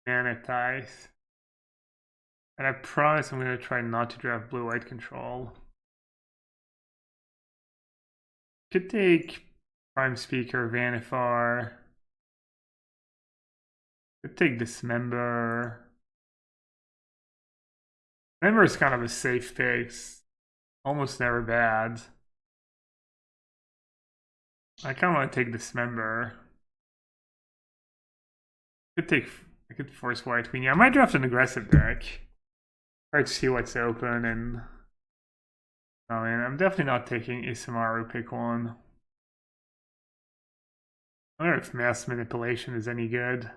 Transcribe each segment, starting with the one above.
Mana Tithe. And I promise I'm going to try not to draft blue-white control. Could take Prime Speaker, Vanifar. Could take Dismember. Dismember is kind of a safe pick. Almost never bad. I kind of want to take Dismember. I could force White Queen. Yeah, I might draft an aggressive deck. Try to see what's open and... Oh man, I'm definitely not taking Isamaru pick one. I wonder if Mass Manipulation is any good.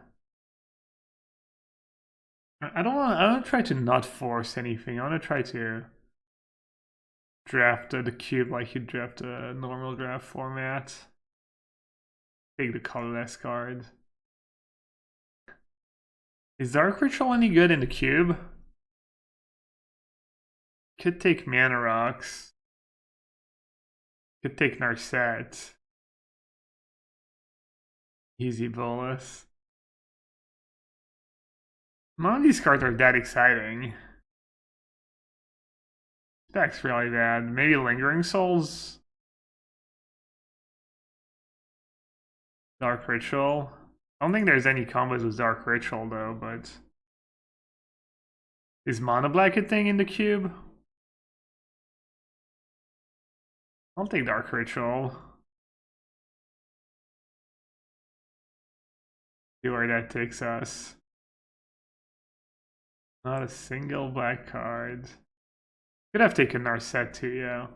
I don't want to try to not force anything. I want to try to draft the cube like you draft a normal draft format. Take the colorless card. Is Dark Ritual any good in the cube? Could take Mana Rocks. Could take Narset. Easy bolus. None of these cards are that exciting. Deck's really bad. Maybe Lingering Souls? Dark Ritual? I don't think there's any combos with Dark Ritual though, but... Is Mono Black a thing in the cube? I'll take Dark Ritual. See where that takes us. Not a single black card. Could have taken Narset too, yeah.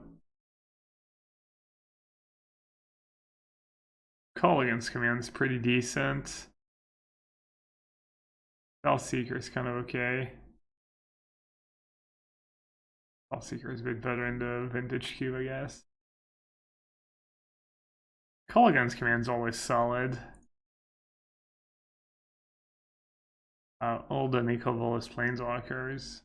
Call Against Command's pretty decent. Spellseeker is kind of okay. Spellseeker is a bit better in the vintage cube, I guess. Call Against Command's always solid. All the Nico Bolas Planeswalkers.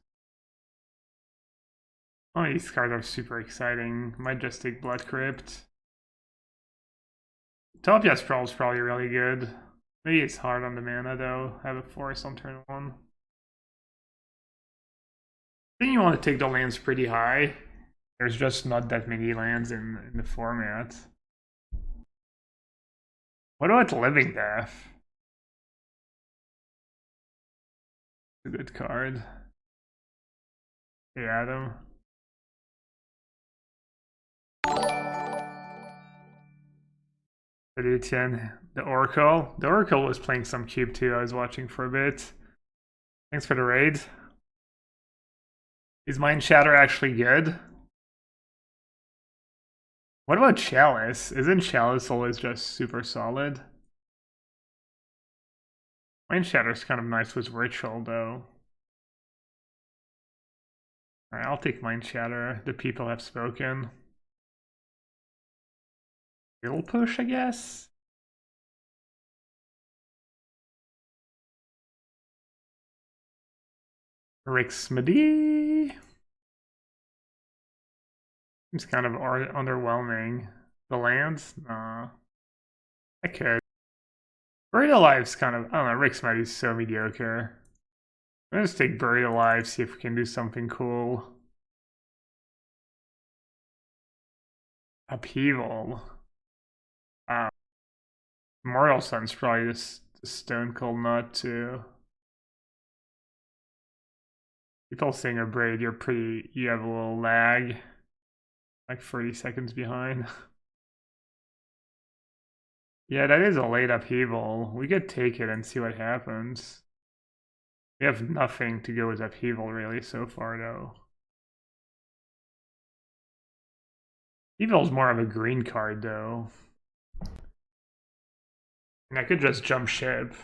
Oh, these cards are super exciting. Might just take Blood Crypt. Topia Sprawl is probably really good. Maybe it's hard on the mana though. Have a forest on turn 1. I think you want to take the lands pretty high. There's just not that many lands in the format. What about Living Death? A good card. Hey Adam. The Oracle. The Oracle was playing some cube too. I was watching for a bit. Thanks for the raid. Is Mind Shatter actually good? What about Chalice? Isn't Chalice always just super solid? Mind Shatter's kind of nice with Ritual though. Alright, I'll take Mind Shatter. The people have spoken. Skill Push, I guess? Rixmedy? Seems kind of underwhelming. The lands? Nah. I could. Buried Alive's kind of... I don't know, Rixmedy's so mediocre. I'm gonna just take Buried Alive, see if we can do something cool. Upheaval. Wow. Mortal Sun's probably just a stone cold nut too. People saying a braid, you have a little lag. Like 30 seconds behind. Yeah, that is a late upheaval. We could take it and see what happens. We have nothing to go with upheaval really so far though. Evil's more of a green card though. And I could just jump ship.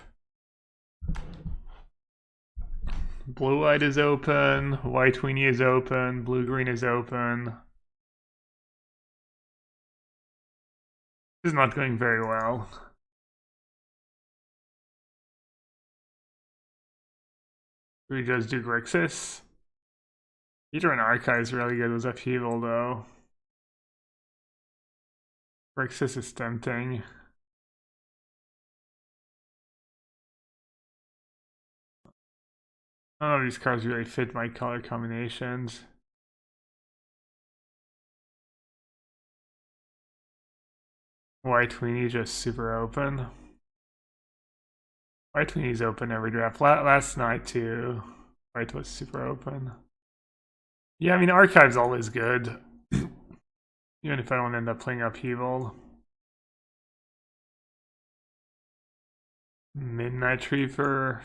Blue-white is open, white-weenie is open, blue-green is open. This is not going very well. We just do Grixis. Peter and Archive is really good with upheaval though. Grixis is tempting. None of these cards really fit my color combinations. White Weenie just super open. White Weenie's open every draft. Last night too, White was super open. Yeah, I mean Archive's always good. Even if I don't end up playing Upheaval. Midnight Reaper.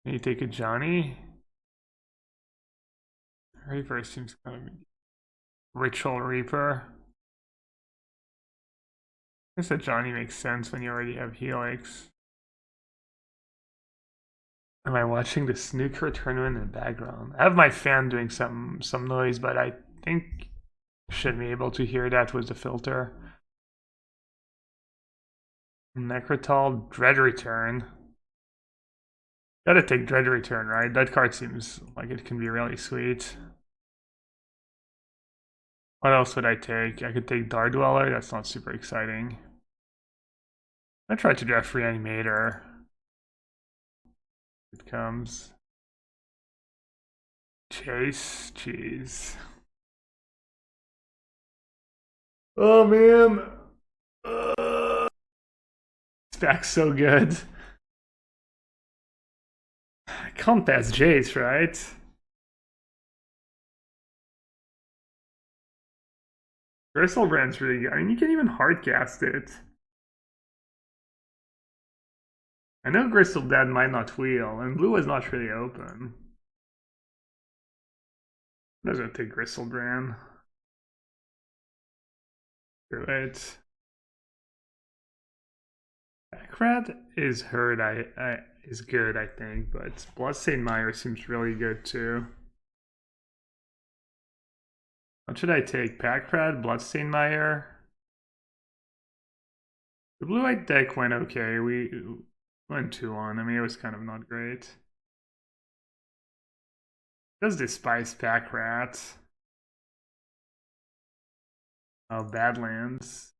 Can you take a Johnny? Reaper seems kind of Ritual Reaper. I guess that Johnny makes sense when you already have Helix. Am I watching the snooker tournament in the background? I have my fan doing some noise, but I think I should be able to hear that with the filter. Necrotal, Dread Return. Gotta take Dread Return, right? That card seems like it can be really sweet. What else would I take? I could take Dart Dweller, that's not super exciting. I tried to draft Reanimator. It comes. Chase, jeez. Oh man. This back's so good. I can't pass Jace, right? Bristlebrand's really good. I mean, you can even hardcast it. I know Crystal Dad might not wheel, and blue is not really open. I'm just gonna take Bristlebrand. Do it. Backrat is hurt. Is good, I think, but Bloodstained Mire seems really good too. What should I take? Packrat, Bloodstained Mire. The blue-white deck went okay. We went 2-1. I mean, it was kind of not great. Does despise Packrat. Oh, Badlands.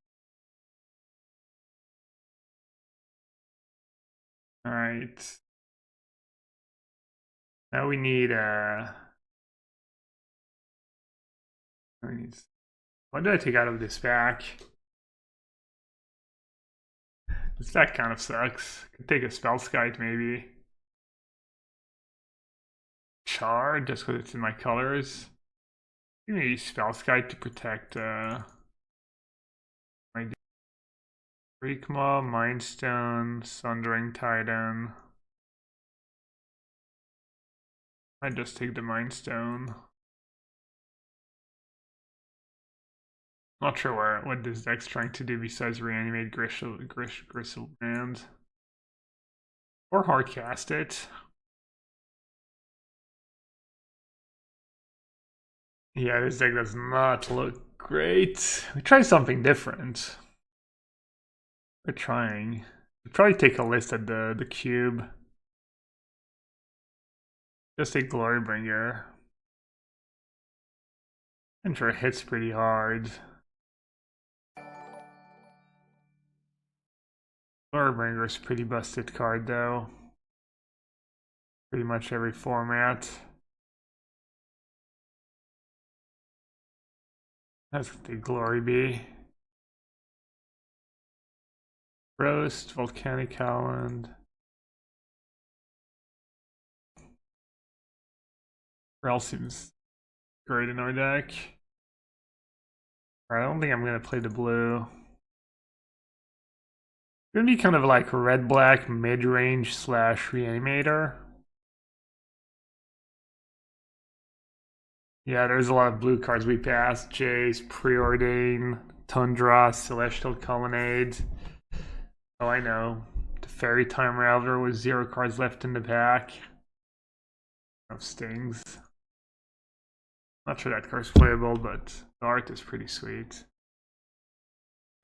Alright. Now we need what did I take out of this pack? This deck kind of sucks. Could take a Spellskite maybe. Char, just because it's in my colors. I'm gonna use Spellskite to protect my Freakmaw, Mindstone, Sundering Titan. I just take the Mindstone. Not sure what this deck's trying to do besides reanimate Gristlebrand. Or hardcast it. Yeah, this deck does not look great. We try something different. We're trying. We'll probably take a list at the cube. Just take Glorybringer. I'm sure it hits pretty hard. Glorybringer's a pretty busted card though. Pretty much every format. That's what the Glory be. Roast, Volcanic Howland. Rel seems great in our deck. Alright, I don't think I'm gonna play the blue. It's gonna be kind of like red-black mid-range / reanimator. Yeah, there's a lot of blue cards we passed. Jace, Preordain, Tundra, Celestial Colonnade. Oh, I know. The Fairy Time Raveler with 0 cards left in the pack. No stings. Not sure that card's playable, but the art is pretty sweet.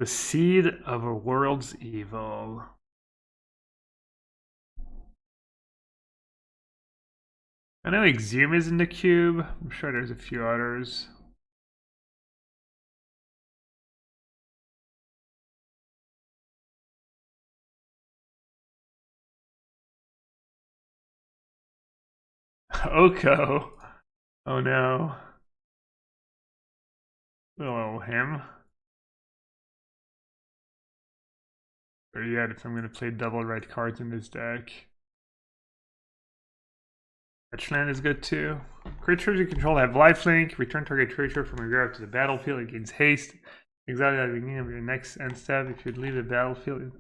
The Seed of a World's Evil. I know Exhume is in the cube. I'm sure there's a few others. Oko. Oh no. Oh, him. Or yet, if I'm going to play double red cards in this deck. Fetchland is good too. Creatures you control have lifelink. Return target creature from your graveyard to the battlefield. It gains haste. Exactly at the beginning of your next end step. If you leave the battlefield.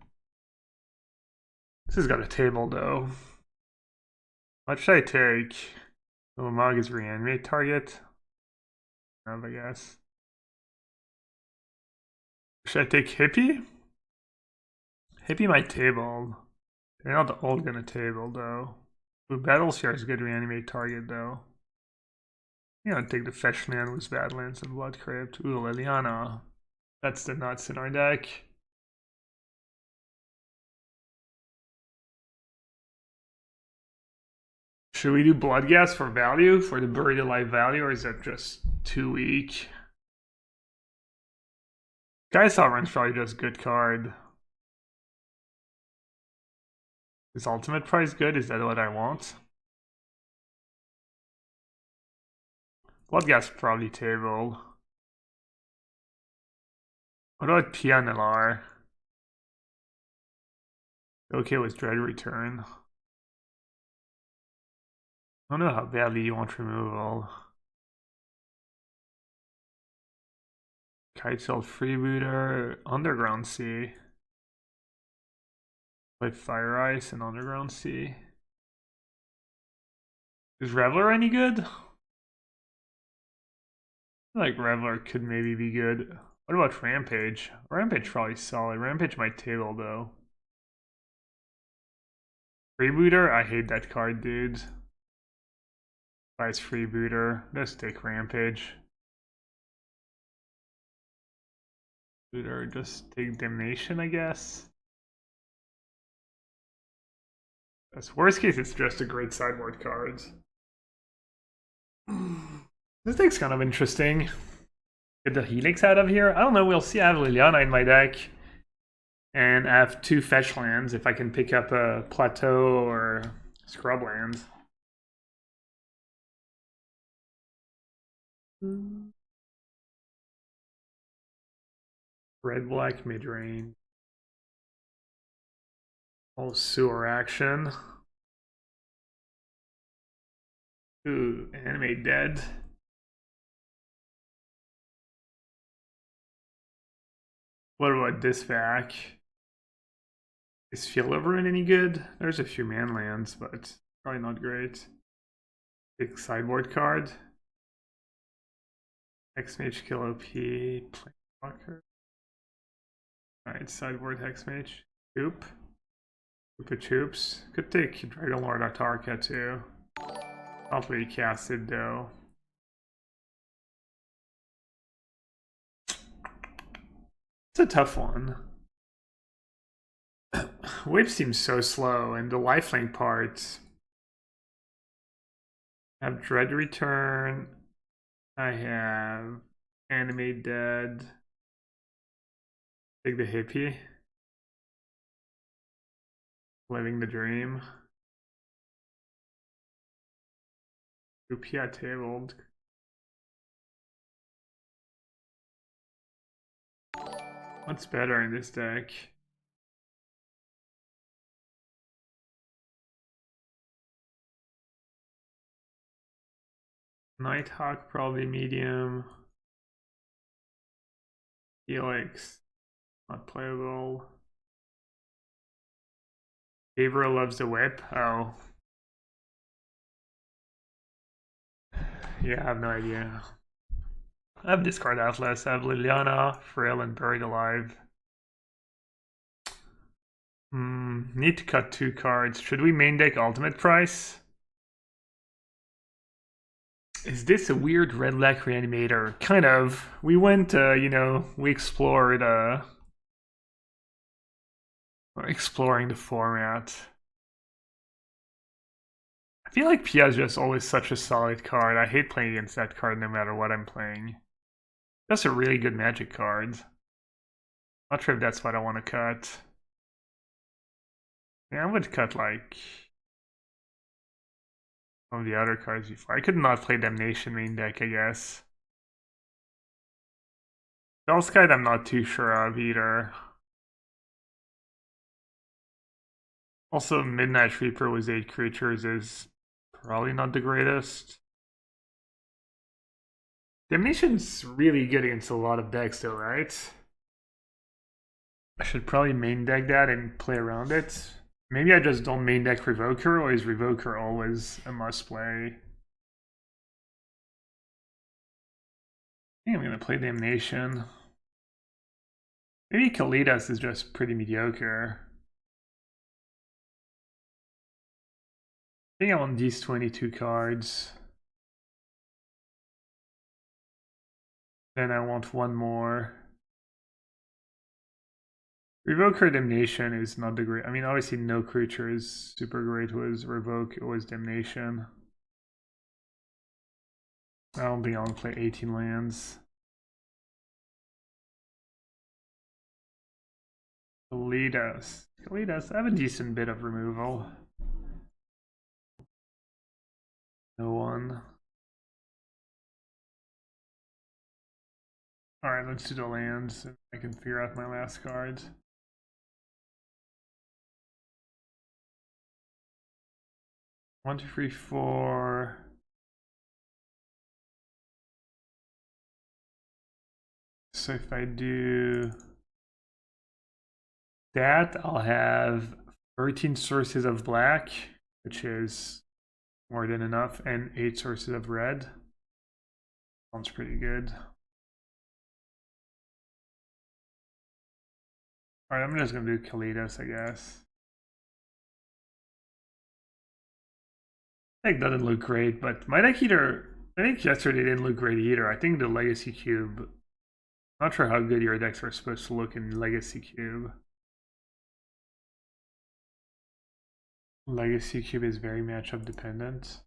This has got a table though. What should I take? Ulamog is reanimate target. I guess. Should I take Hippie? Hippie might table. They're not all gonna table though. Blue Battleshare is a good reanimate target though. You know, take the fetch land with Badlands and Blood Crypt. Ooh, Liliana. That's the nuts in our deck. Should we do Bloodghast for value, for the Buried Alive value, or is that just too weak? Sky Sovereign's probably just a good card. Is Ultimate Price good? Is that what I want? Bloodghast probably tabled. What about Pianelar? Okay with Dread Return. I don't know how badly you want removal. Kiteshell Freebooter, Underground Sea. Play Fire Ice and Underground Sea. Is Raveler any good? I feel like Raveler could maybe be good. What about Rampage? Rampage probably solid. Rampage might table though. Freebooter? I hate that card, dude. Buys Freebooter. Let's take Rampage. Or just take Damnation, I guess. That's worst case, it's just a great sideboard card. This deck's kind of interesting. Get the Helix out of here. I don't know, we'll see. I have Liliana in my deck. And I have 2 fetch lands if I can pick up a Plateau or Scrubland. Red black mid-range. Oh, sewer action. Ooh, animate dead. What about this back? Is Field of Ruin any good? There's a few man lands, but probably not great. Big sideboard card. Hexmage kill OP. Planeswalker. Alright, sideboard Hexmage. Oop. Oop of Choops. Could take Dragonlord Autarka too. Not really casted though. It's a tough one. Wave seems so slow, and the lifelink part. I have Dread Return. I have Animate Dead. Take the Hippie. Living the Dream. Upia tabled. What's better in this deck? Nighthawk probably medium. Helix not playable. Gabriel loves the whip. Oh. Yeah, I have no idea. I have Discard Atlas, I have Liliana, Frail, and Buried Alive. Need to cut 2 cards. Should we main deck Ultimate Price? Is this a weird red-black reanimator? Kind of. We went, you know, we explored, exploring the format. I feel like Pia is just always such a solid card. I hate playing against that card no matter what I'm playing. That's a really good Magic card. Not sure if that's what I want to cut. Yeah, I would cut like of the other cards before. I could not play Damnation main deck, I guess. Spellskite I'm not too sure of either. Also, Midnight Reaper with 8 creatures is probably not the greatest. Damnation's really good against a lot of decks though, right? I should probably main deck that and play around it. Maybe I just don't main deck Revoker, or is Revoker always a must play? I think I'm gonna play Damnation. Maybe Kalidas is just pretty mediocre. I think I want these 22 cards. Then I want one more. Revoker Damnation is not the great. I mean, obviously, no creature is super great with Revoke or with Damnation. I don't think I want to play 18 lands. Kalidas. Kalidas. I have a decent bit of removal. No one. Alright, let's do the lands. I can figure out my last cards. One, two, three, four. So if I do that, I'll have 13 sources of black, which is more than enough, and 8 sources of red. Sounds pretty good. Alright, I'm just gonna do Kalidas, I guess. Deck doesn't look great, but my deck either, I think yesterday didn't look great either. I think the Legacy Cube, not sure how good your decks are supposed to look in Legacy Cube. Legacy Cube is very matchup dependent.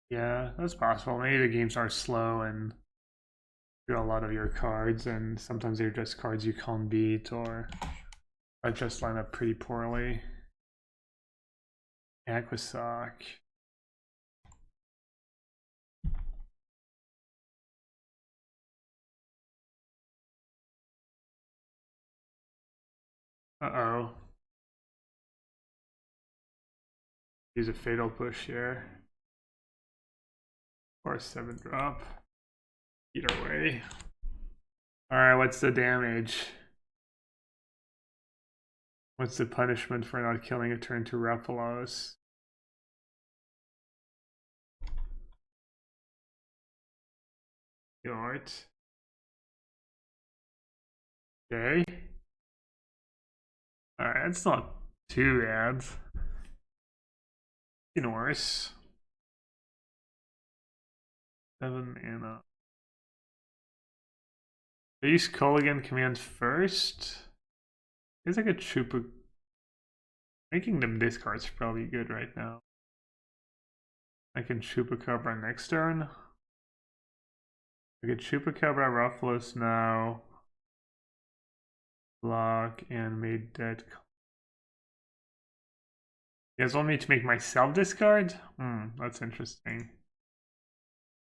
Yeah, that's possible. Maybe the games are slow and draw a lot of your cards, and sometimes they're just cards you can't beat or just line up pretty poorly. Aquasock. Uh-oh. Use a Fatal Push here. Or a 7-drop. Either way. Alright, what's the damage? What's the punishment for not killing a turn to Raphalos? Alright. Okay. Alright, that's not too bad. Even worse. 7 mana. I use Culligan command first. It's like a Chupa. Making them discards probably good right now. I can Chupacabra next turn. I can Chupacabra Ruffles now. Block and made that. You guys want me to make myself discard? That's interesting.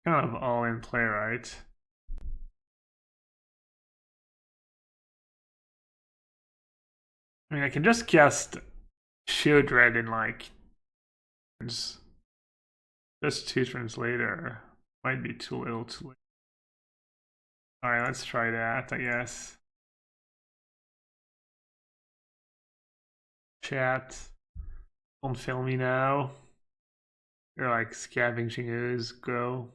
Kind of all in play, right? I mean, I can just cast Shield Red in like just 2 turns later. Might be too little too late. Alright, let's try that, I guess. Chat. Don't film me now. You're like scavenging ooze, go.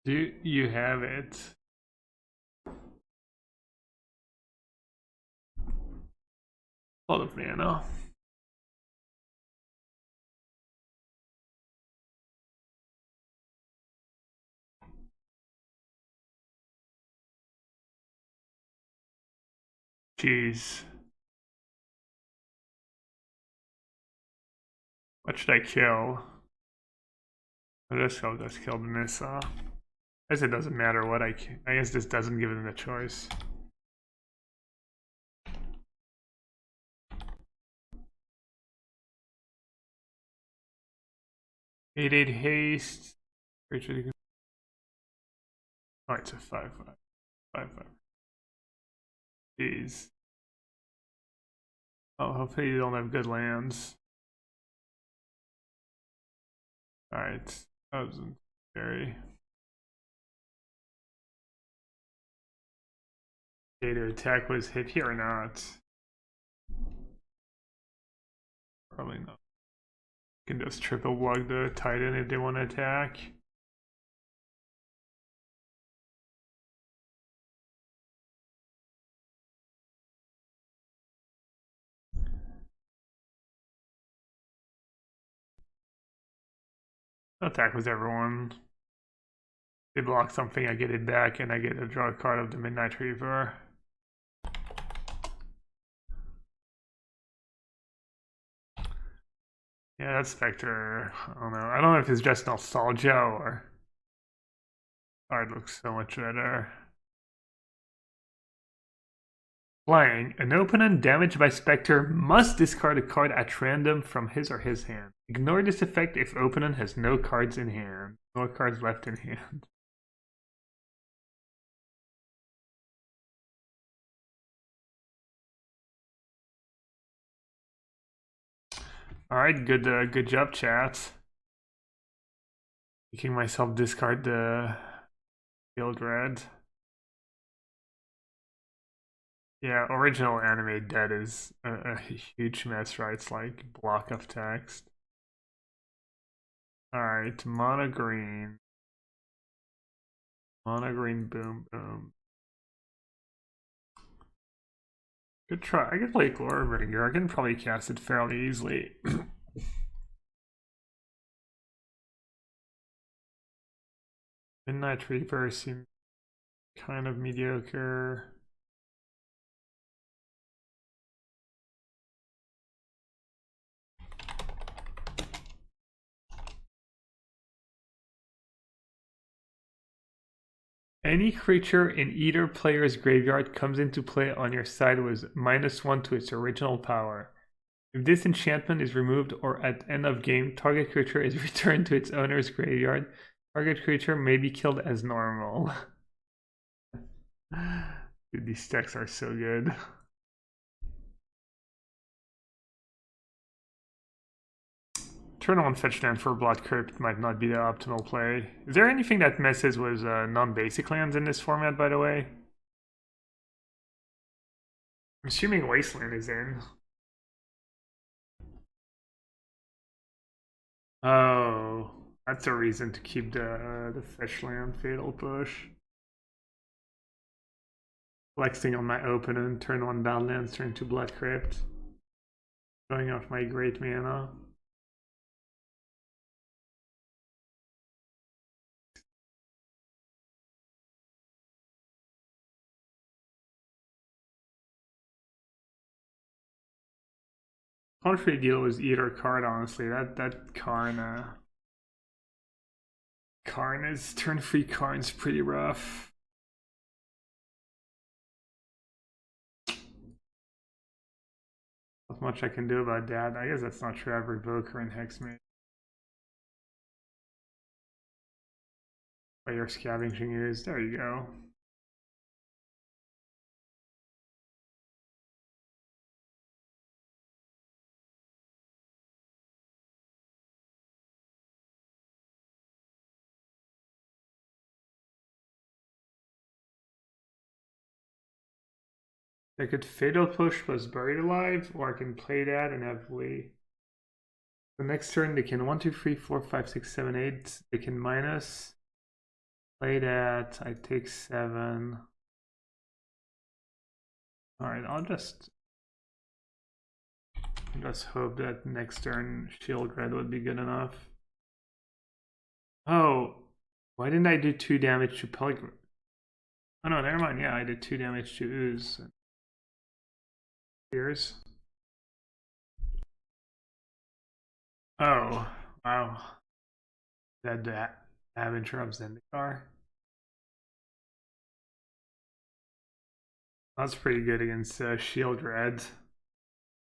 Do you have it? A lot of mana. Jeez. What should I kill? I'll just kill the Nissa. I guess it doesn't matter what I guess this doesn't give them a choice. Eight haste. Oh, it's a 5/5. 5/5. Jeez. Oh, hopefully you don't have good lands. Alright. That wasn't scary. Data attack was hit here or not? Probably not. You can just triple block the Titan if they want to attack. Attack with everyone. They block something, I get it back, and I get to draw a card of the Midnight Reaver. Yeah, that Spectre, I don't know. I don't know if it's just nostalgia or... Card looks so much better. Playing, an opponent damaged by Spectre must discard a card at random from his or his hand. Ignore this effect if opponent has no cards in hand. No cards left in hand. Alright, good job, chat. Making myself discard the Field Red. Yeah, original anime dead is a huge mess, right? It's like block of text. Alright, mono green. Mono green, boom, boom. Good try. I could play Gloribringer. I can probably cast it fairly easily. Midnight Reaper seems kind of mediocre. Any creature in either player's graveyard comes into play on your side with -1 to its original power. If this enchantment is removed or at end of game, target creature is returned to its owner's graveyard. Target creature may be killed as normal. Dude, these decks are so good. Turn on fetch land for Blood Crypt might not be the optimal play. Is there anything that messes with non-basic lands in this format, by the way? I'm assuming Wasteland is in. Oh, that's a reason to keep the fetch land Fatal Push. Flexing on my opponent, turn on Badlands, turn to Blood Crypt. Going off my great mana. Can't really deal with either card, honestly. That Karna's turn 3 Karn's pretty rough. Not much I can do about that. I guess that's not true. I have Revoker and Hexmate. By your Scavenging Ooze. There you go. I could Fatal Push plus Buried Alive, or I can play that and have way. The next turn they can 1, 2, 3, 4, 5, 6, 7, 8. They can minus. Play that. I take 7. Alright, I'll just hope that next turn Shield Red would be good enough. Oh, why didn't I do 2 damage to Pelgrim? Oh no, never mind. Yeah, I did 2 damage to Ooze. Here's. Oh, wow. That have interrupts in the car. That's pretty good against Shield Red.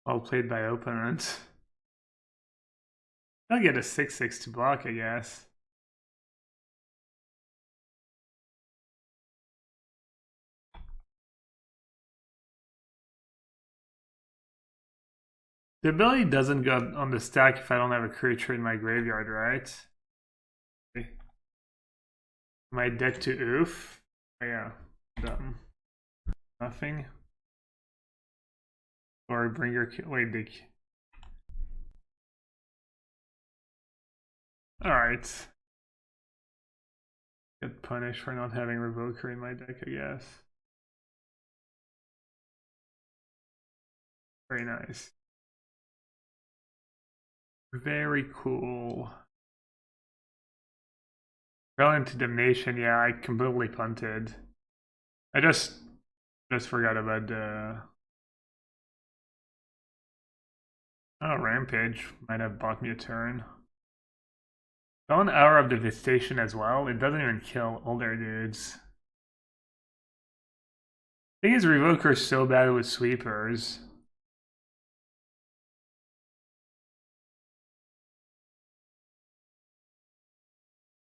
Well played by opponent. I'll get a 6/6 to block, I guess. The ability doesn't go on the stack if I don't have a creature in my graveyard, right? Okay. Am I dead to oof? Oh, yeah, dumb. Nothing. Or bring your wait, Dick. Alright. Get punished for not having Revoker in my deck, I guess. Very nice. Very cool. Fell into Damnation, yeah, I completely punted. I just forgot about the... Oh, Rampage might have bought me a turn. On Hour of Devastation as well, it doesn't even kill older dudes. Thing is, Revoker's so bad with sweepers.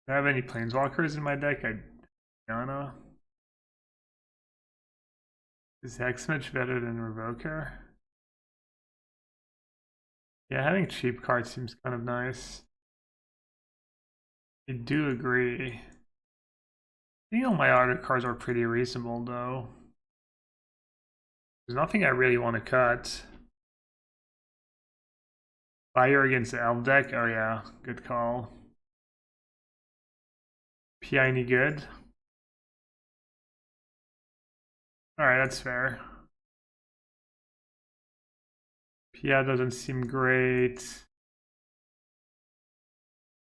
Do I have any Planeswalkers in my deck? I don't know. Is Hexmage better than Revoker? Yeah, having cheap cards seems kind of nice. I do agree. I think all my other cards are pretty reasonable though. There's nothing I really want to cut. Fire against the Elf deck? Oh yeah, good call. PI any good? Alright, that's fair. PI doesn't seem great.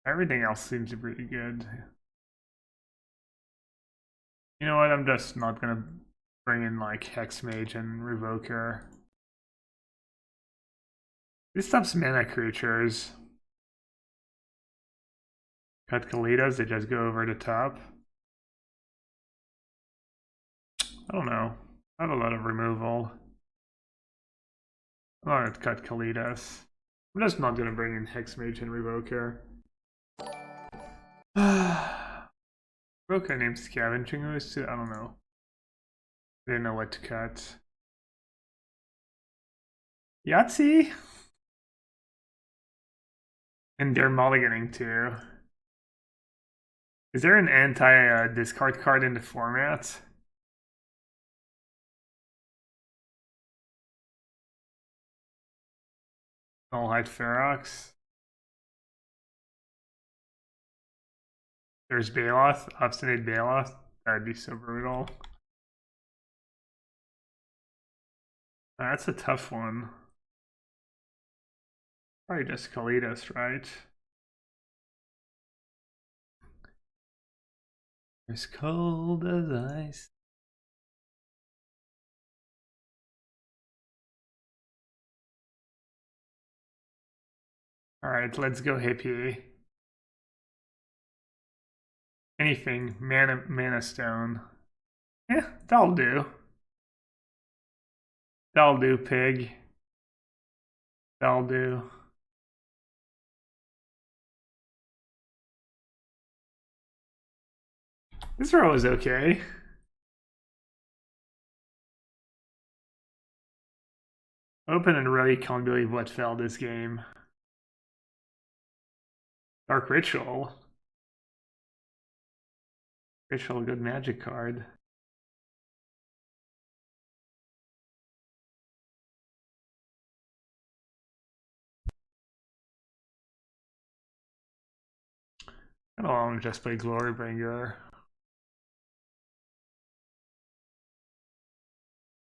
Everything else seems pretty good. You know what, I'm just not gonna bring in like Hexmage and Revoker. This stuff's mana creatures. Cut Kalitas, they just go over the top. I don't know. I have a lot of removal. I'm not gonna cut Kalitas. I'm just not gonna bring in Hexmage and Revoker. Revoker named Scavenging Ooze? I don't know. I didn't know what to cut. Yahtzee? And they're mulliganing too. Is there an anti-discard card in the format? Nullhide Ferox. There's Baloth, Obstinate Baloth. That'd be so brutal. That's a tough one. Probably just Kalitas, right? As cold as ice. Alright, let's go hippie. Anything. Mana Stone. Yeah, that'll do. That'll do, pig. That'll do. This row is okay. Open and really can't believe what fell this game. Dark Ritual. Ritual, good magic card. I don't want to just play Glorybringer.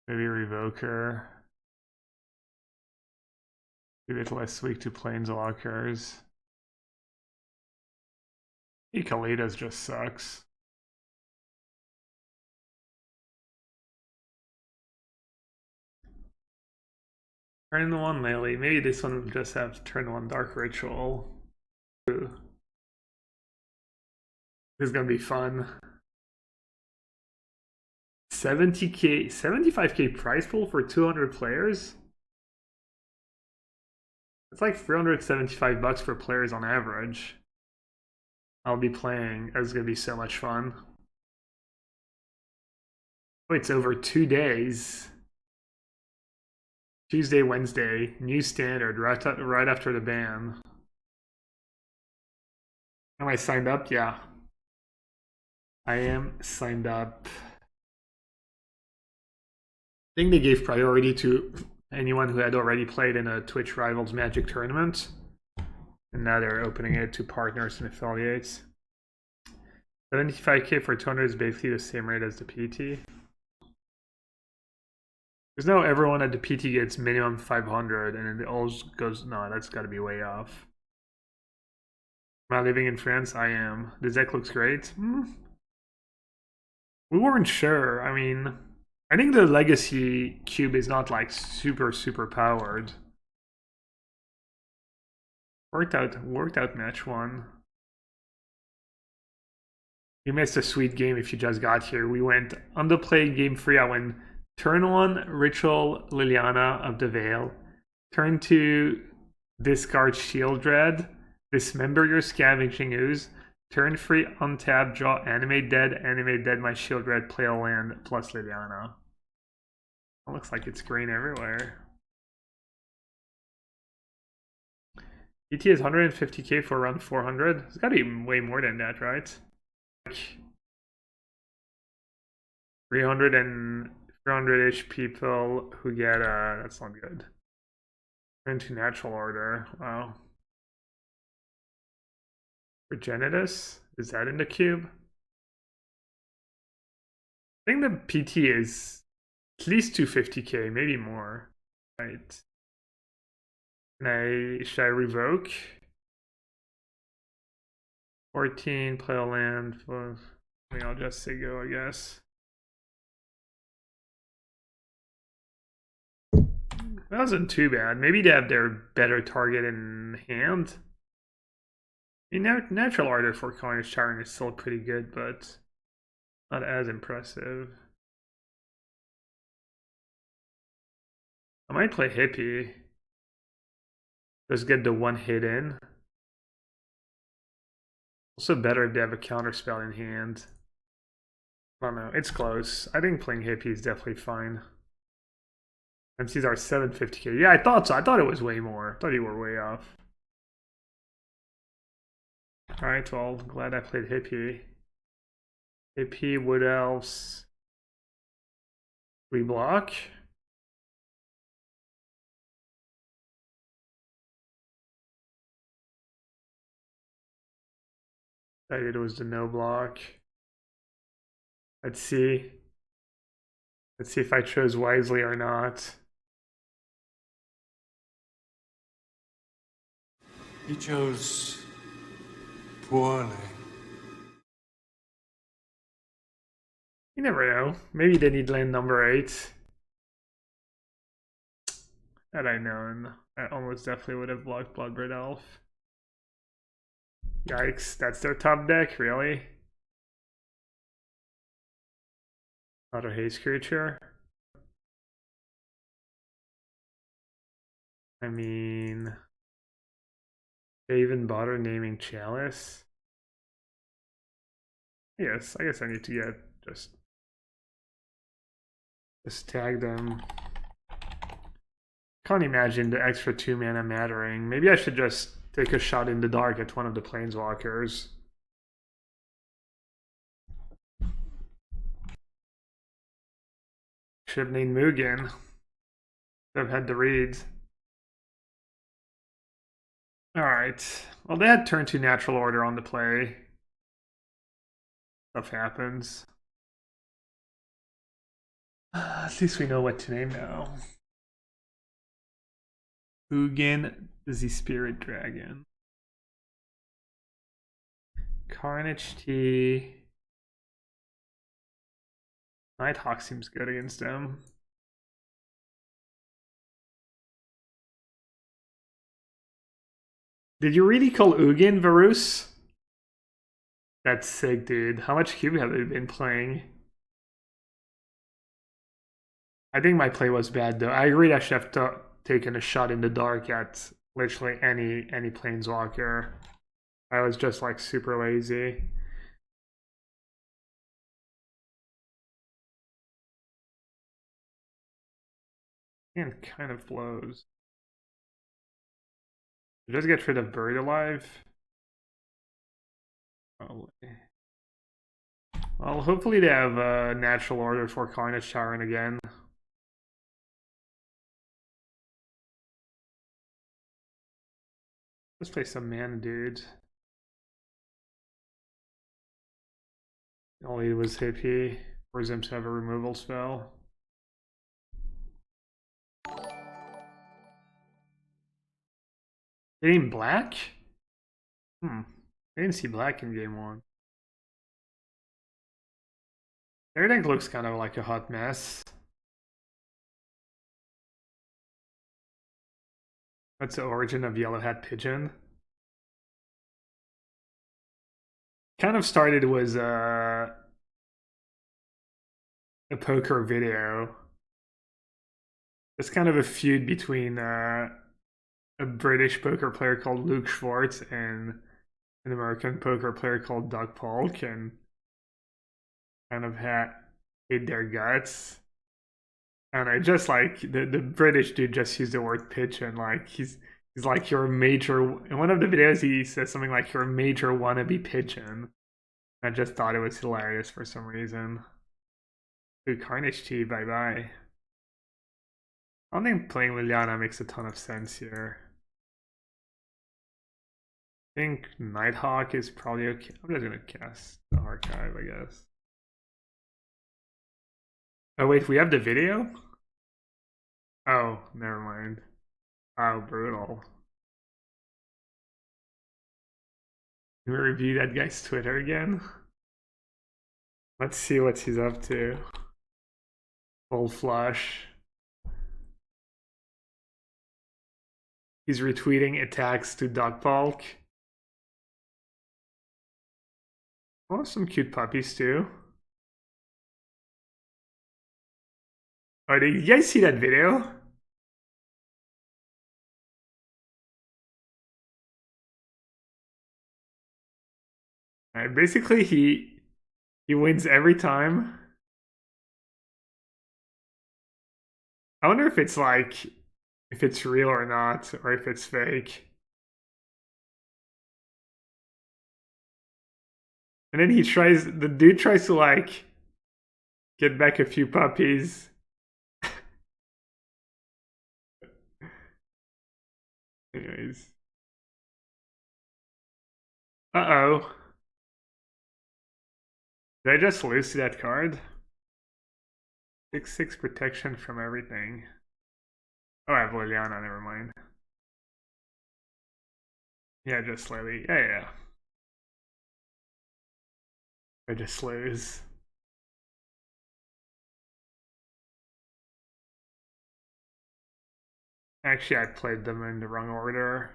Maybe Revoker. Maybe it's less weak to Planeswalkers. Kalitas just sucks. Turn 1 Lily. Maybe this one will just have turn 1 Dark Ritual. Ooh. This is gonna be fun. 70k, 75k prize pool for 200 players? It's like 375 bucks per players on average. I'll be playing. It's gonna be so much fun. Oh, it's over 2 days. Tuesday, Wednesday, new standard right after the ban. Am I signed up? Yeah. I am signed up. I think they gave priority to anyone who had already played in a Twitch Rivals Magic tournament. And now they're opening it to partners and affiliates. 75k for 200 is basically the same rate as the PT. There's no everyone at the PT gets minimum 500 and then it all goes, no, that's gotta be way off. Am I living in France? I am. The deck looks great. We weren't sure. I mean, I think the Legacy cube is not like super powered. Worked out match 1. You missed a sweet game if you just got here. We went underplay game 3. I went turn 1 Ritual Liliana of the Veil. Turn 2 discard Shield Dread. Dismember your Scavenging Ooze. Turn 3 untap, draw animate dead my Shield Dread, play a land plus Liliana. It looks like it's green everywhere. ET is 150k for around 400. It's gotta be way more than that, right? Like 300 and 300-ish people who get that's not good. Into natural order. Wow. Regenitus? Is that in the cube? I think the PT is at least 250k, maybe more. Right. Should I revoke? 14, play a land. I mean, I'll just say go, I guess. That wasn't too bad. Maybe they have their better target in hand. I mean, natural order for Carnage Tyrant is still pretty good, but not as impressive. I might play Hippie. Just get the one hit in. Also better if they have a counter spell in hand. I don't know. It's close. I think playing Hippie is definitely fine. MCs are 750k. Yeah, I thought so. I thought it was way more. I thought you were way off. Alright, well, glad I played Hippie. Hippie, Wood Elves. Reblock. I did was the no block. Let's see. Let's see if I chose wisely or not. You chose poorly. You never know. Maybe they need land number 8. Had I known, I almost definitely would have blocked Bloodbraid Elf. Yikes, that's their top deck, really? Not a haste creature? I mean, they even bother naming Chalice? Yes, I guess I need to get just tag them. Can't imagine the extra 2 mana mattering. Maybe I should just take a shot in the dark at one of the planeswalkers. Should have named Mugen. I've had the reads. Alright. Well, they had turn 2 natural order on the play. Stuff happens. At least we know what to name now. Mugen the Spirit Dragon. Carnage T. Nighthawk seems good against him. Did you really call Ugin Varus? That's sick, dude. How much cube have you been playing? I think my play was bad though. I agree I should have taken a shot in the dark at literally any planeswalker. I was just like super lazy. And kind of blows. Just get rid of Buried Alive. Probably. Well, hopefully they have a natural order for Carnage Tyrant again. Let's play some mana, dude. All he was hippie. Force him to have a removal spell. Getting black? I didn't see black in game 1. Everything looks kind of like a hot mess. What's the origin of Yellowhat Pigeon? Kind of started was a poker video. It's kind of a feud between a British poker player called Luke Schwartz and an American poker player called Doug Polk, and kind of hate their guts. And I just like the British dude just used the word pitch, and like he's like, you're a major. In one of the videos he says something like, you're a major wannabe pigeon. I just thought it was hilarious for some reason. Dude, Carnage T, bye bye. I don't think playing Liliana makes a ton of sense here. I think Nighthawk is probably okay. I'm just gonna cast the Archive, I guess. Oh wait, we have the video? Oh, never mind. Oh, brutal. Can we review that guy's Twitter again? Let's see what he's up to. Full flush. He's retweeting attacks to Doug Polk. Oh, some cute puppies too. Oh, did you guys see that video? Basically, he wins every time. I wonder if it's like, if it's real or not, or if it's fake. And then the dude tries to like get back a few puppies. Anyways. Uh-oh. Did I just lose to that card? 6/6 protection from everything. Oh, I have Liliana, never mind. Yeah, just slightly. Yeah. I just lose. Actually, I played them in the wrong order.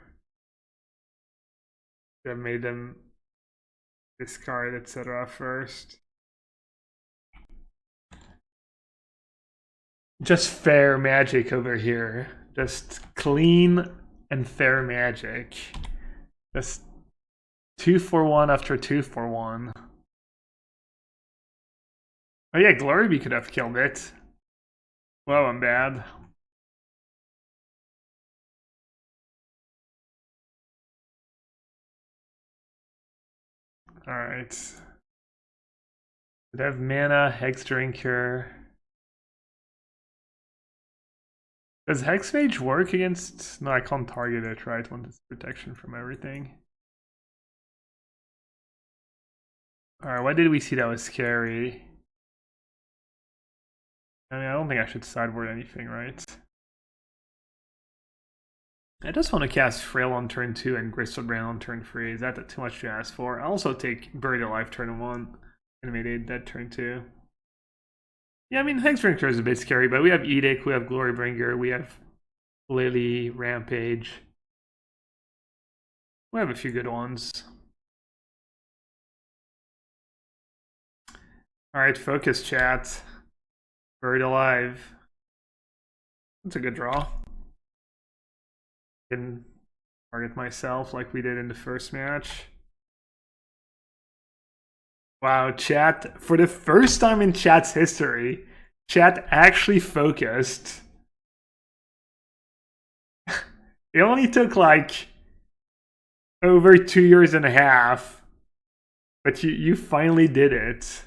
I made them discard, etc. first. Just fair magic over here. Just clean and fair magic. Just 2/1 after 2/1. Oh yeah, Glory could have killed it. Well, I'm bad. Alright. Would have mana, Hex Drinker. Does Hexmage work against... No, I can't target it, right? Want this protection from everything. Alright, what did we see that was scary? I mean, I don't think I should sideboard anything, right? I just want to cast Frail on turn 2 and Gristlebrand on turn 3. Is that too much to ask for? I'll also take Buried Alive turn 1. Animated that turn 2. Yeah, I mean, Hexdrinker is a bit scary, but we have Edict, we have Glorybringer, we have Lily, Rampage. We have a few good ones. Alright, focus chat. Buried alive. That's a good draw. Can target myself like we did in the first match. Wow, chat, for the first time in chat's history, chat actually focused. It only took like over 2.5 years, but you finally did it.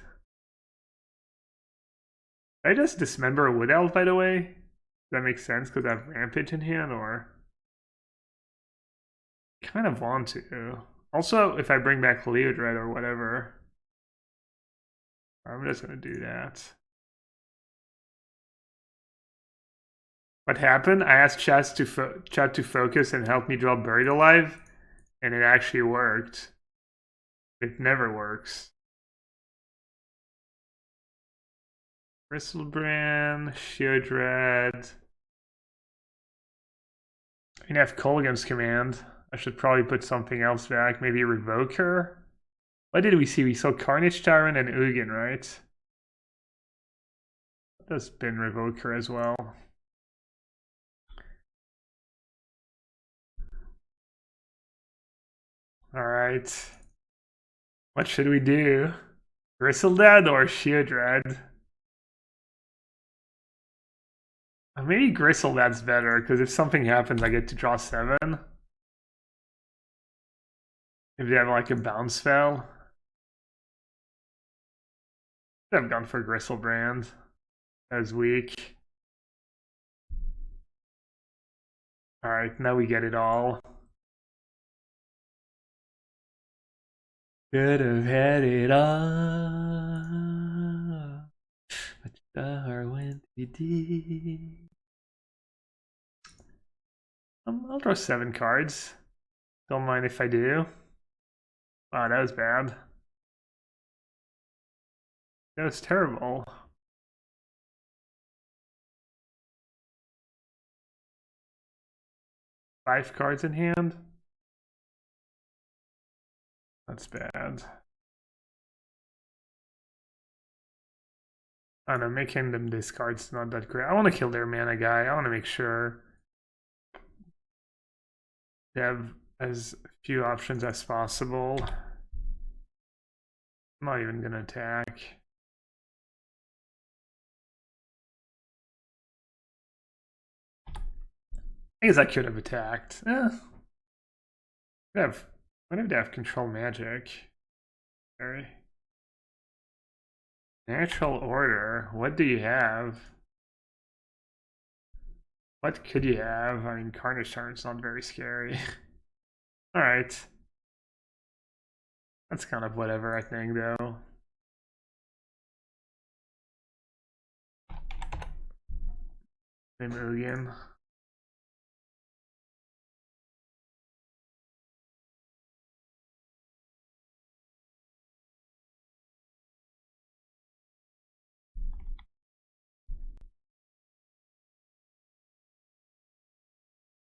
Did I just dismember a Wood Elf, by the way? Does that make sense because I have Rampage in hand, or? I kind of want to. Also, if I bring back Leodred or whatever, I'm just going to do that. What happened? I asked chat to focus and help me draw Buried Alive, and it actually worked. It never works. Bristlebrand, Sheodred. I can have Kolaghan's Command. I should probably put something else back. Maybe Revoke her. What did we see? We saw Carnage Tyrant and Ugin, right? That's been Revoke her as well. Alright. What should we do? Gristledead or Sheodred? Maybe Gristledead's better, because if something happens, I get to draw 7. If they have like a bounce spell. I've gone for Gristlebrand. That was weak. Alright, now we get it all. Could have had it all. But star went we did. I'll draw 7 cards. Don't mind if I do. Wow, that was bad. That was terrible. Five cards in hand. That's bad. I don't know, making them discard's not that great. I want to kill their mana guy. I want to make sure they have as few options as possible. I'm not even gonna attack. I guess I could have attacked. What if they have control magic? Sorry. Natural order. What do you have? What could you have? I mean, Carnage Tyrant's not very scary. Alright. That's kind of whatever, I think, though. Ugin.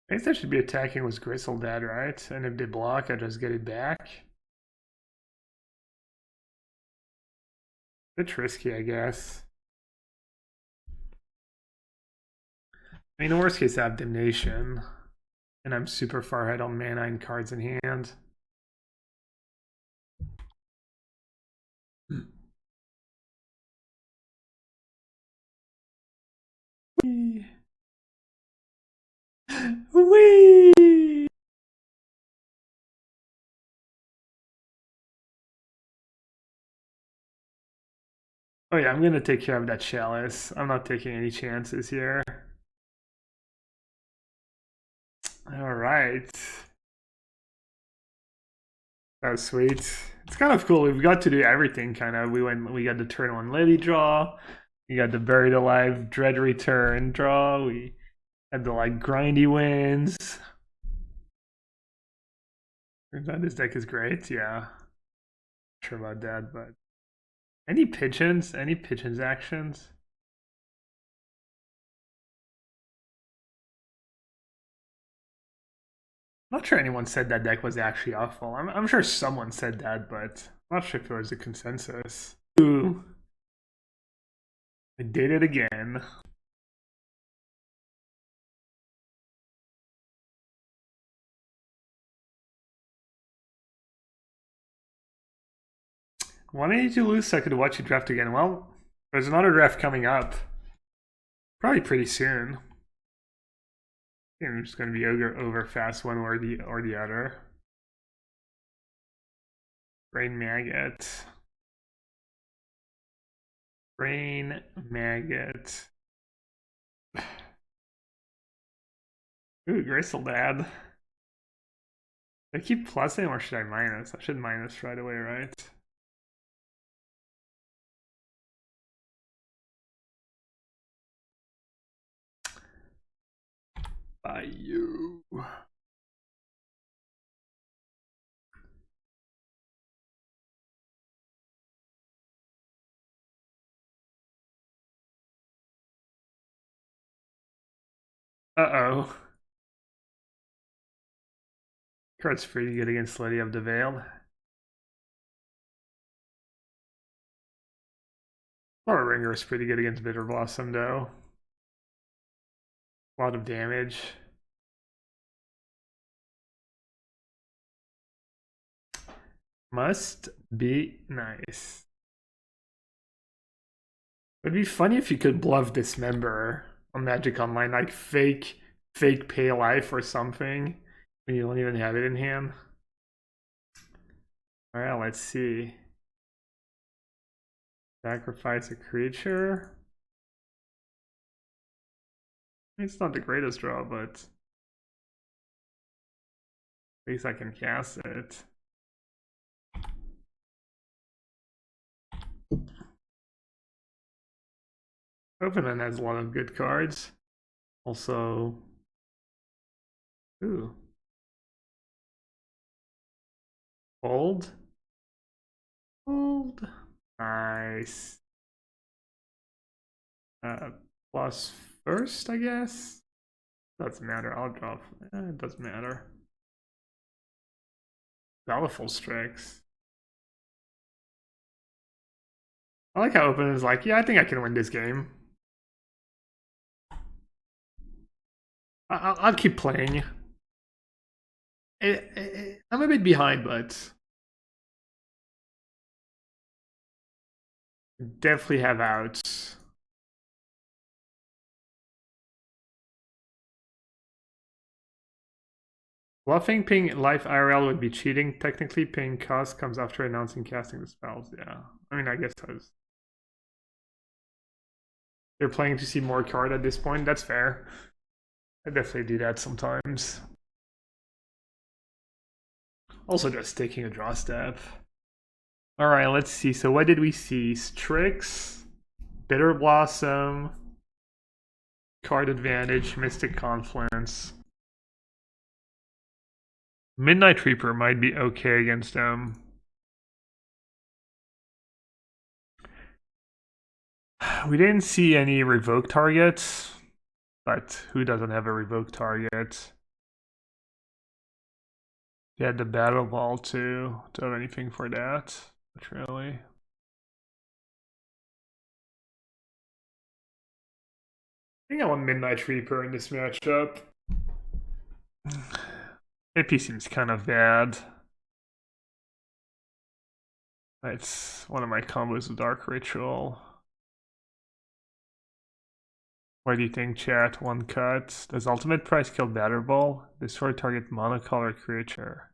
I guess I should be attacking with Gristledead, right? And if they block, I just get it back. A bit risky, I guess. I mean, in the worst case, I have Damnation. And I'm super far ahead on mana and cards in hand. Whee! Oh yeah, I'm gonna take care of that Chalice. I'm not taking any chances here. Alright. That was sweet. It's kind of cool. We've got to do everything, kind of. We got the turn 1 Lily draw. We got the Buried Alive Dread Return draw. We had the like grindy wins. Turns out this deck is great. Yeah. Not sure about that, but any pigeons? Any pigeons actions? Not sure anyone said that deck was actually awful. I'm sure someone said that, but I'm not sure if it was a consensus. Ooh. I did it again. Why did you lose so I could watch you draft again? Well, there's another draft coming up. Probably pretty soon. I think I'm just going to be over fast one or the other. Brain Maggot. Brain Maggot. Ooh, Graceful Dad. Should I keep plussing or should I minus? I should minus right away, right? By you. Uh-oh. Card's pretty good against Lady of the Veil. Or Ringer is pretty good against Bitter Blossom, though. A lot of damage. Must be nice. It'd be funny if you could bluff Dismember on Magic Online, like fake pay life or something, when you don't even have it in hand. Alright, let's see. Sacrifice a creature. It's not the greatest draw, but at least I can cast it. Opening has a lot of good cards. Also, ooh. Fold. Fold. Nice. Plus first, I guess. Doesn't matter. I'll drop. It doesn't matter. Powerful Strix. I like how open is like, yeah, I think I can win this game. I'll keep playing. I'm a bit behind, but definitely have outs. Bluffing ping life IRL would be cheating. Technically, ping cost comes after announcing casting the spells. Yeah, I mean, I guess they're playing to see more card at this point. That's fair. I definitely do that sometimes. Also, just taking a draw step. All right, let's see. So, what did we see? Strix, Bitter Blossom, Card Advantage, Mystic Confluence. Midnight Reaper might be okay against them. We didn't see any revoke targets, but who doesn't have a revoke target? They had the Battle Ball too. Don't have anything for that, not really. I think I want Midnight Reaper in this matchup. AP seems kind of bad. It's one of my combos with Dark Ritual. What do you think, chat? One cut. Does Ultimate Price kill Batter Ball? Destroy target monocolor creature.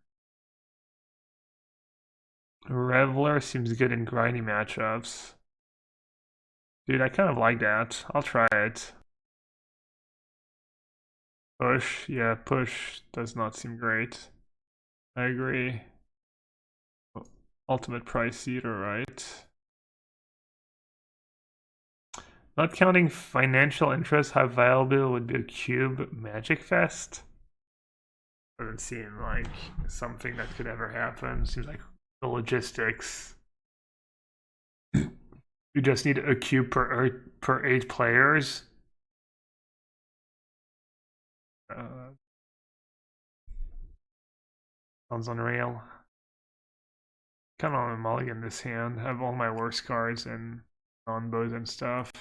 Raveler seems good in grindy matchups. Dude, I kind of like that. I'll try it. Push. Yeah, push does not seem great. I agree. Ultimate Price Eater, right? Not counting financial interest, how viable would be a cube Magic Fest? Doesn't seem like something that could ever happen. Seems like the logistics. You just need a cube per 8 players. Sounds unreal. Kind of on a mulligan this hand. I have all my worst cards and non-bows and stuff.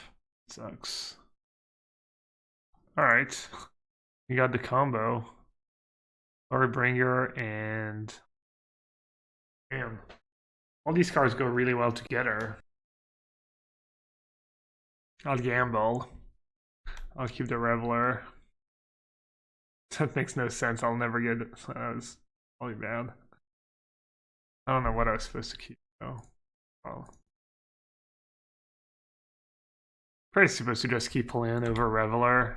Sucks. Alright. You got the combo. Lordbringer and... Damn. All these cards go really well together. I'll gamble. I'll keep the Raveler. That makes no sense. I'll never get it. That was probably bad. I don't know what I was supposed to keep though. Well, probably supposed to just keep land over Raveler.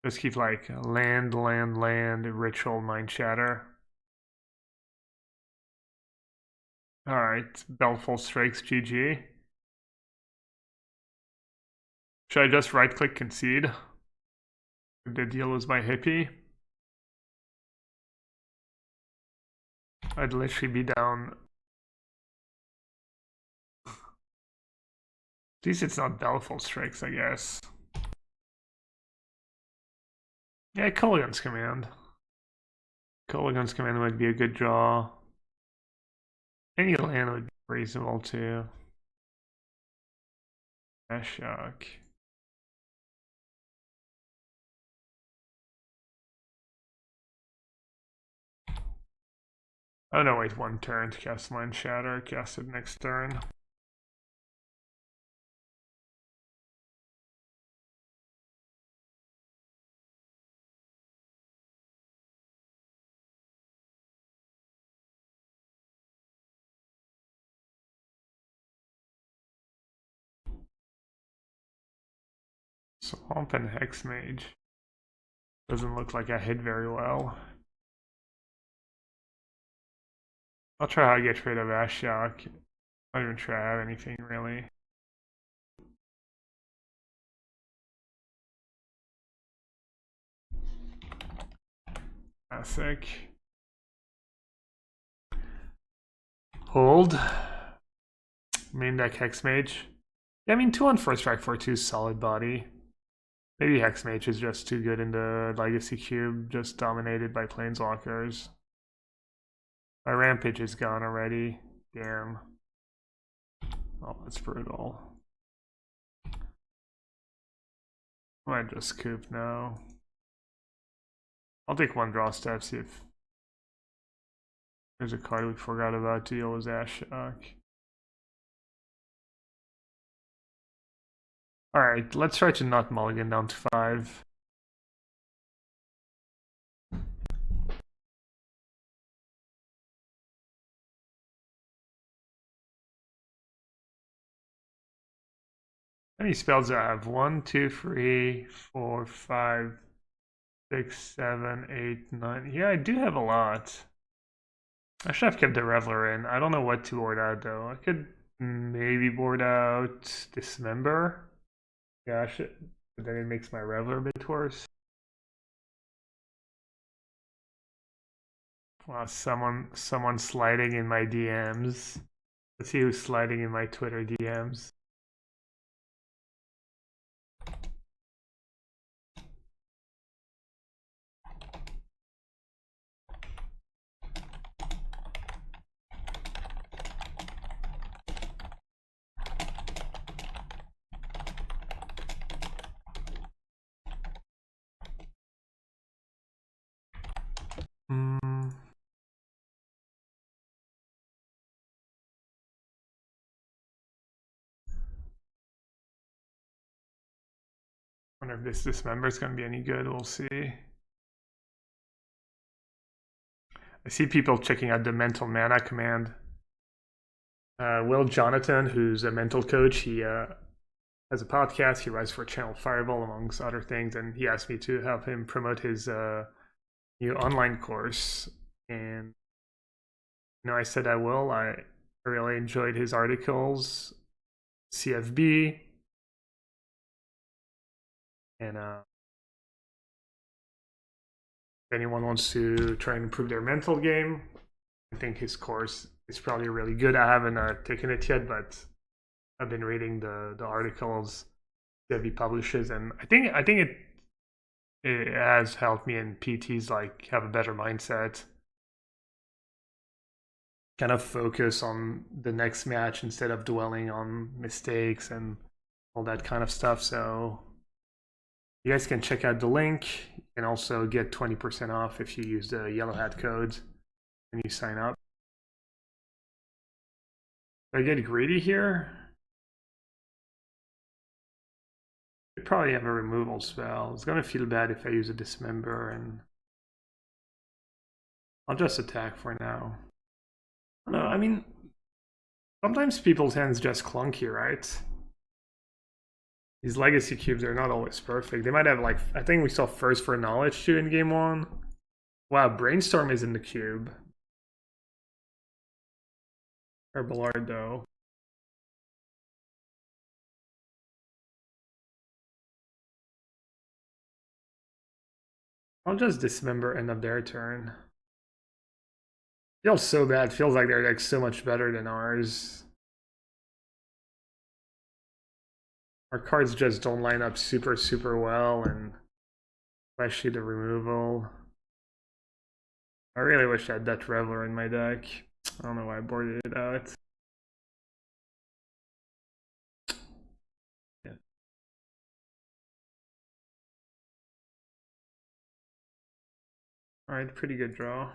Just keep like land, ritual, mind shatter. Alright, Baleful Strikes GG. Should I just right click concede? The deal was my hippie. I'd literally be down. At least it's not Baleful Strikes, I guess. Yeah, Kolaghan's Command. Kolaghan's Command would be a good draw. Any land would be reasonable too. Shock. Oh no, wait, one turn to cast Mind Shatter, cast it next turn. Swamp and Hex Mage. Doesn't look like I hit very well. I'll try how to get rid of Ashok. I'm not even sure I have anything really. Classic. Hold. Main deck Hex Mage. Yeah, I mean 2 on first strike for 2 solid body. Maybe Hex Mage is just too good in the Legacy Cube, just dominated by Planeswalkers. My Rampage is gone already. Damn. Oh, that's brutal. I might just scoop now. I'll take one draw step, see if there's a card we forgot about to deal with Ashok. Alright, let's try to not mulligan down to 5. How many spells do I have? 1, 2, 3, 4, 5, 6, 7, 8, 9. Yeah, I do have a lot. I should have kept the Raveler in. I don't know what to board out though. I could maybe board out Dismember. Yeah, I should. But then it makes my Raveler a bit worse. Wow, someone sliding in my DMs. Let's see who's sliding in my Twitter DMs. Wonder if this Dismember is going to be any good. We'll see. I see people checking out the Mental Mana command. Will Jonathan, who's a mental coach, he has a podcast. He writes for Channel Fireball, amongst other things, and he asked me to help him promote his new online course. And I said I will. I really enjoyed his articles, CFB, and if anyone wants to try and improve their mental game, I think his course is probably really good. I haven't taken it yet, but I've been reading the articles that he publishes, and I think it has helped me in PTs like have a better mindset. kind of focus on the next match instead of dwelling on mistakes and all that kind of stuff. So you guys can check out the link. You can also get 20% off if you use the yellowhat code when you sign up. Do I get greedy here? I probably have a removal spell. It's gonna feel bad if I use a dismember, and I'll just attack for now. No, I mean, sometimes people's hands just clunky, right? These legacy cubes are not always perfect. They might have, like, I think we saw First for Knowledge too in game 1. Wow, Brainstorm is in the cube. Herballard though. I'll just dismember end of their turn. Feels so bad. Feels like they're like so much better than ours. Our cards just don't line up super well, and especially the removal. I really wish I had that Raveler in my deck. I don't know why I boarded it out. Yeah. Alright, pretty good draw.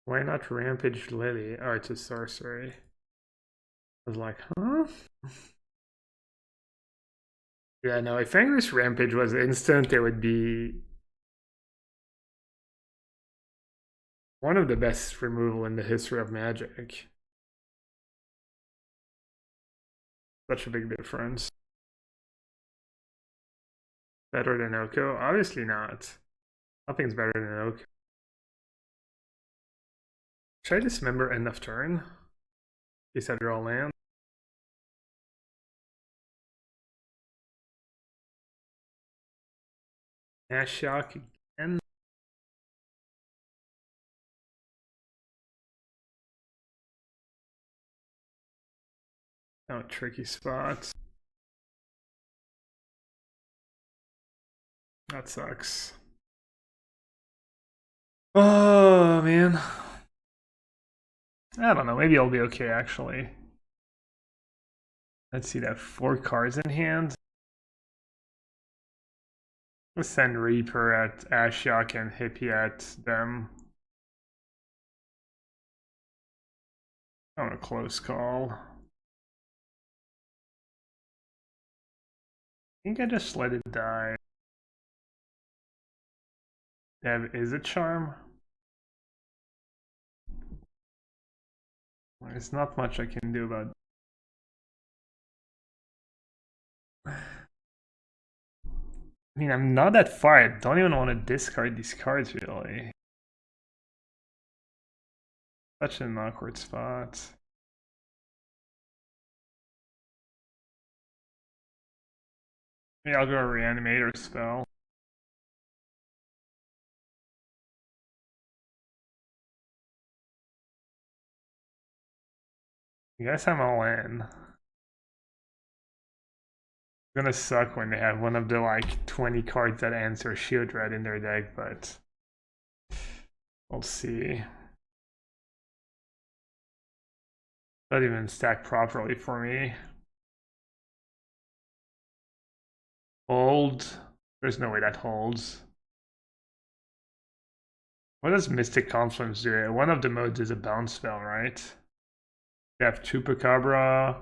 Why not Rampage Lily? Oh, it's a sorcery. I was like, huh? Yeah, no, if Fenris Rampage was instant, it would be one of the best removal in the history of Magic. Such a big difference. Better than Oko? Obviously not. Nothing's better than Oko. Should I dismember end of turn? In case I draw land. Ashiok again. Oh, tricky spot. That sucks. Oh, man. I don't know. Maybe I'll be okay, actually. Let's see, that 4 cards in hand. Let's send Reaper at Ashiok and Hippie at them. Oh, a close call. I think I just let it die. Dev is a charm. There's not much I can do about it. I mean, I'm not that far. I don't even want to discard these cards, really. Such an awkward spot. Maybe I'll go a Reanimator spell. I guess I'm all in. It's gonna suck when they have one of the like 20 cards that answer Shield Red in their deck, but we'll see. Not even stack properly for me. Hold. There's no way that holds. What does Mystic Confluence do? One of the modes is a bounce spell, right? They have Chupacabra.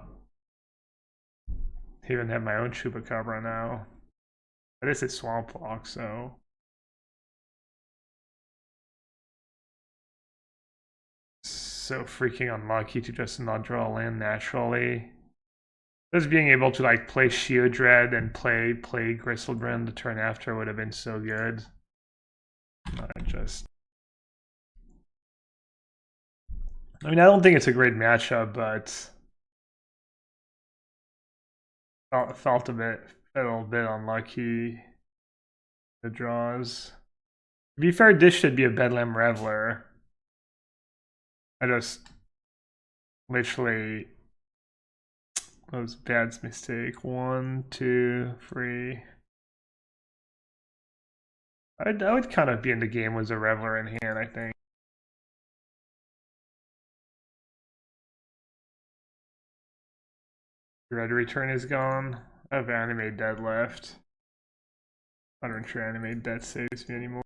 I even have my own Chupacabra now. But this is Swamp Walk, so. So freaking unlucky to just not draw a land naturally. Just being able to like play Sheodred and play Gristlebrand the turn after would have been so good. I mean, I don't think it's a great matchup, but felt a little bit unlucky. The draws. To be fair, this should be a Bedlam Raveler. I just literally, that was a bad mistake. 1, 2, 3. I would kind of be in the game with a Raveler in hand, I think. Red Return is gone. I have Animate Dead left. I don't sure Animate Dead saves me anymore.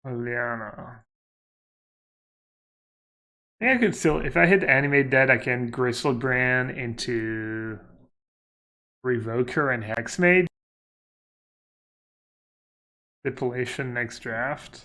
Liana. I think I could still, if I hit Animate Dead, I can Gristlebrand into Revoker and Hexmage. Stipulation next draft.